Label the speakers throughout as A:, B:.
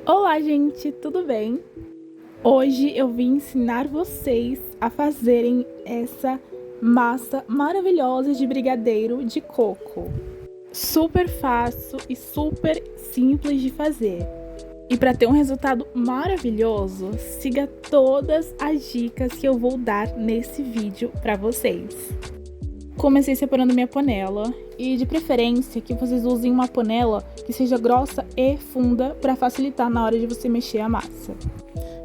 A: Olá, gente, tudo bem? Hoje eu vim ensinar vocês a fazerem essa massa maravilhosa de brigadeiro de coco. Super fácil e super simples de fazer. E para ter um resultado maravilhoso, siga todas as dicas que eu vou dar nesse vídeo para vocês. Comecei separando minha panela e de preferência que vocês usem uma panela que seja grossa e funda para facilitar na hora de você mexer a massa.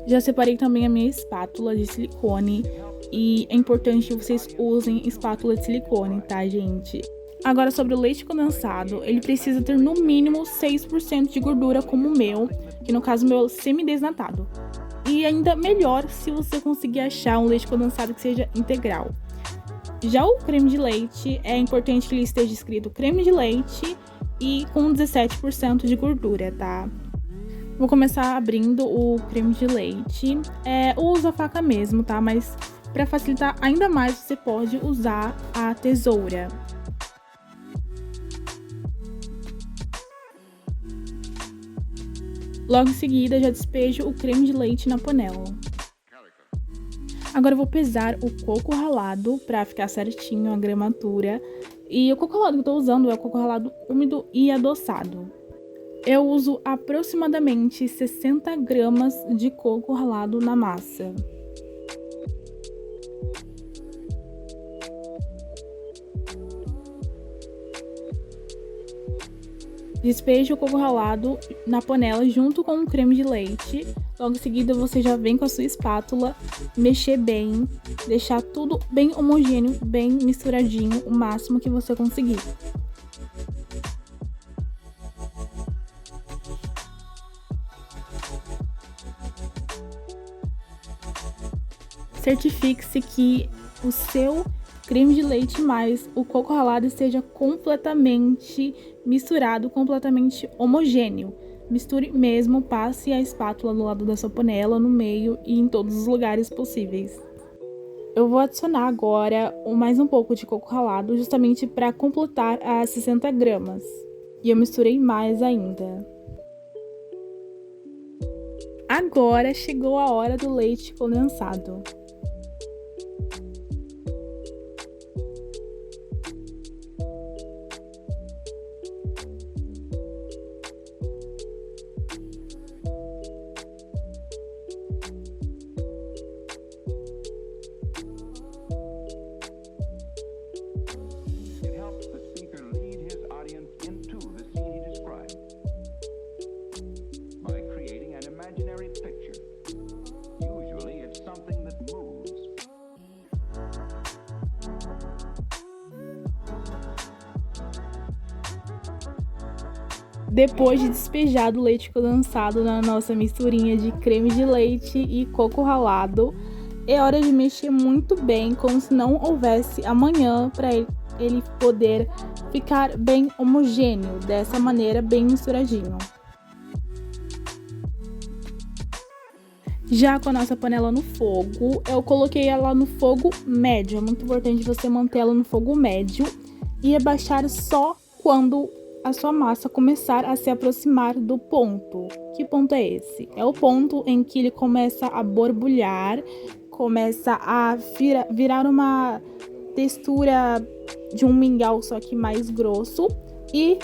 A: Já separei também a minha espátula de silicone e é importante que vocês usem espátula de silicone, tá, gente? Agora sobre o leite condensado, ele precisa ter no mínimo 6% de gordura como o meu, que no caso o meu é semi-desnatado. E ainda melhor se você conseguir achar um leite condensado que seja integral. Já o creme de leite, é importante que ele esteja escrito creme de leite e com 17% de gordura, tá? Vou começar abrindo o creme de leite. Usa a faca mesmo, tá? Mas para facilitar ainda mais, você pode usar a tesoura. Logo em seguida, já despejo o creme de leite na panela. Agora eu vou pesar o coco ralado para ficar certinho a gramatura. E o coco ralado que eu tô usando é o coco ralado úmido e adoçado. Eu uso aproximadamente 60 gramas de coco ralado na massa. Despeje o coco ralado na panela junto com o creme de leite. Logo em seguida você já vem com a sua espátula, mexer bem, deixar tudo bem homogêneo, bem misturadinho, o máximo que você conseguir. Certifique-se que o seu creme de leite mais o coco ralado esteja completamente misturado, completamente homogêneo. Misture mesmo, passe a espátula do lado da sua panela, no meio e em todos os lugares possíveis. Eu vou adicionar agora mais um pouco de coco ralado, justamente para completar as 60 gramas. E eu misturei mais ainda. Agora chegou a hora do leite condensado. Depois de despejado o leite condensado na nossa misturinha de creme de leite e coco ralado, é hora de mexer muito bem, como se não houvesse amanhã, para ele poder ficar bem homogêneo, dessa maneira, bem misturadinho. Já com a nossa panela no fogo, eu coloquei ela no fogo médio. É muito importante você manter ela no fogo médio e abaixar só quando a sua massa começar a se aproximar do ponto. Que ponto é esse? É o ponto em que ele começa a borbulhar, começa a virar uma textura de um mingau, só que mais grosso, e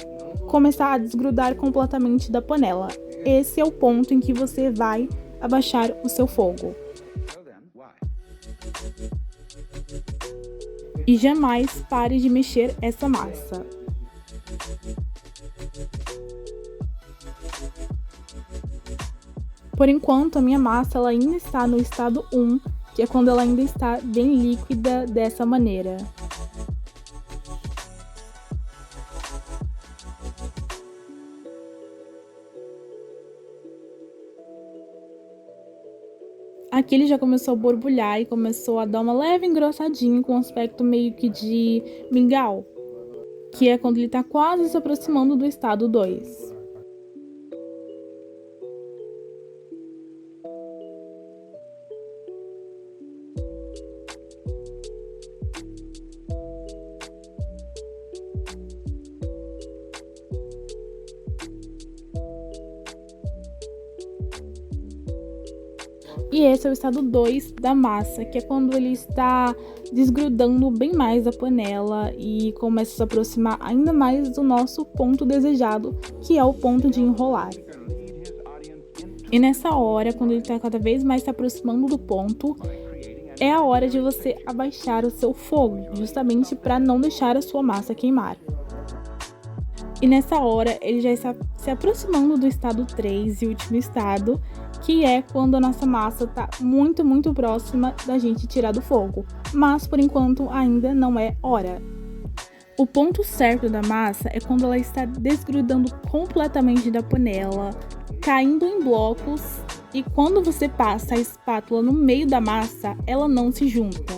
A: começar a desgrudar completamente da panela. Esse é o ponto em que você vai abaixar o seu fogo. E jamais pare de mexer essa massa. Por enquanto, a minha massa ela ainda está no estado 1, que é quando ela ainda está bem líquida dessa maneira. Aqui ele já começou a borbulhar e começou a dar uma leve engrossadinha com um aspecto meio que de mingau, que é quando ele tá quase se aproximando do estado 2. E esse é o estado 2 da massa, que é quando ele está desgrudando bem mais da panela e começa a se aproximar ainda mais do nosso ponto desejado, que é o ponto de enrolar. E nessa hora, quando ele está cada vez mais se aproximando do ponto, é a hora de você abaixar o seu fogo, justamente para não deixar a sua massa queimar. E nessa hora, ele já está se aproximando do estado 3 e último estado, que é quando a nossa massa está muito, muito próxima da gente tirar do fogo. Mas, por enquanto, ainda não é hora. O ponto certo da massa é quando ela está desgrudando completamente da panela, caindo em blocos, e quando você passa a espátula no meio da massa, ela não se junta.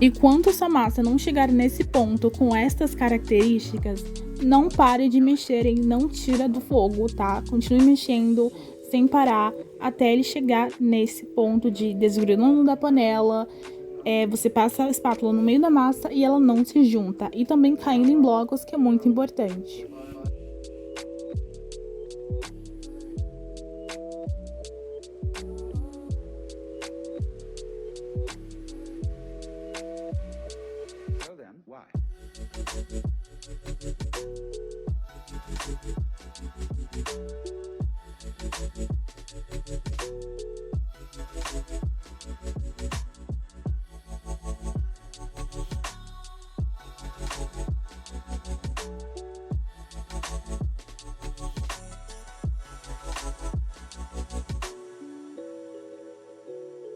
A: E quando a sua massa não chegar nesse ponto com estas características, não pare de mexer e não tira do fogo, tá? Continue mexendo sem parar até ele chegar nesse ponto de desgrudando da panela. Você passa a espátula no meio da massa e ela não se junta. E também caindo em blocos, que é muito importante.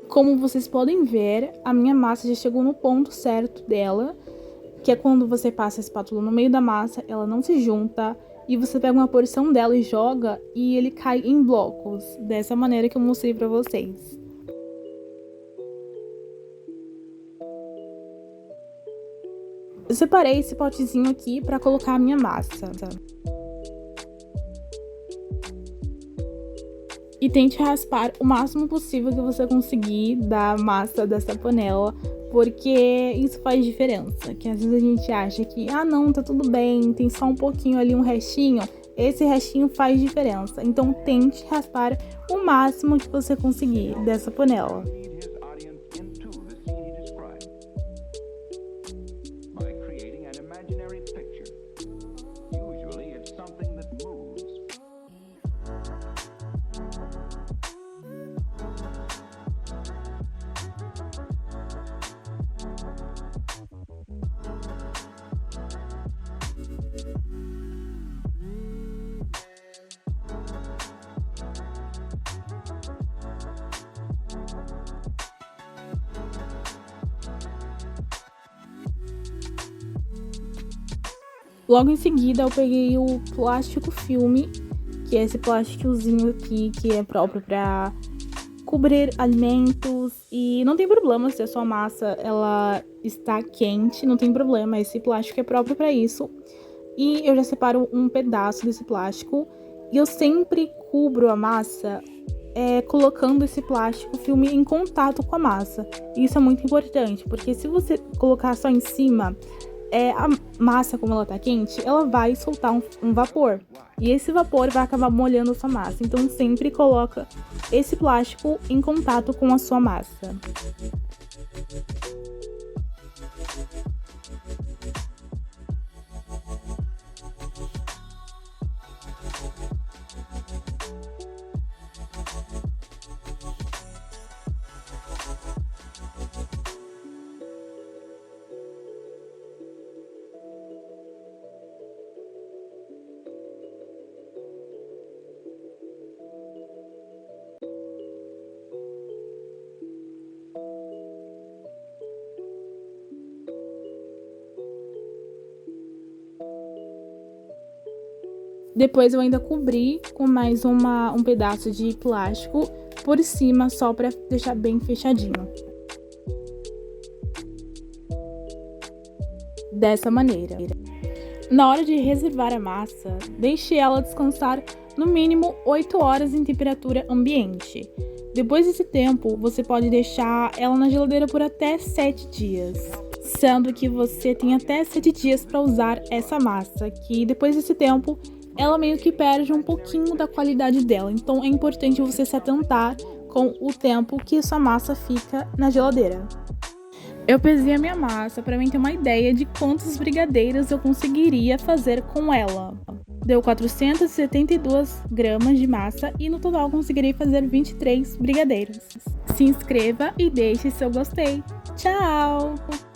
A: Como vocês podem ver, a minha massa já chegou no ponto certo dela, que é quando você passa a espátula no meio da massa, ela não se junta, e você pega uma porção dela e joga, e ele cai em blocos, dessa maneira que eu mostrei pra vocês. Eu separei esse potezinho aqui pra colocar a minha massa. E tente raspar o máximo possível que você conseguir da massa dessa panela, porque isso faz diferença. Que às vezes a gente acha que, não, tá tudo bem, tem só um pouquinho ali, um restinho. Esse restinho faz diferença. Então tente raspar o máximo que você conseguir dessa panela. Logo em seguida eu peguei o plástico filme, que é esse plásticozinho aqui que é próprio para cobrir alimentos, e não tem problema se a sua massa ela está quente, não tem problema, esse plástico é próprio para isso. E eu já separo um pedaço desse plástico e eu sempre cubro a massa colocando esse plástico filme em contato com a massa. Isso é muito importante, porque se você colocar só em cima, a massa, como ela tá quente, ela vai soltar um vapor. E esse vapor vai acabar molhando a sua massa. Então sempre coloca esse plástico em contato com a sua massa. Depois eu ainda cobri com mais um pedaço de plástico por cima, só para deixar bem fechadinho. Dessa maneira. Na hora de reservar a massa, deixe ela descansar no mínimo 8 horas em temperatura ambiente. Depois desse tempo, você pode deixar ela na geladeira por até 7 dias. Sendo que você tem até 7 dias para usar essa massa, que depois desse tempo ela meio que perde um pouquinho da qualidade dela. Então é importante você se atentar com o tempo que sua massa fica na geladeira. Eu pesei a minha massa para mim ter uma ideia de quantos brigadeiros eu conseguiria fazer com ela. Deu 472 gramas de massa e no total conseguirei fazer 23 brigadeiros. Se inscreva e deixe seu gostei. Tchau!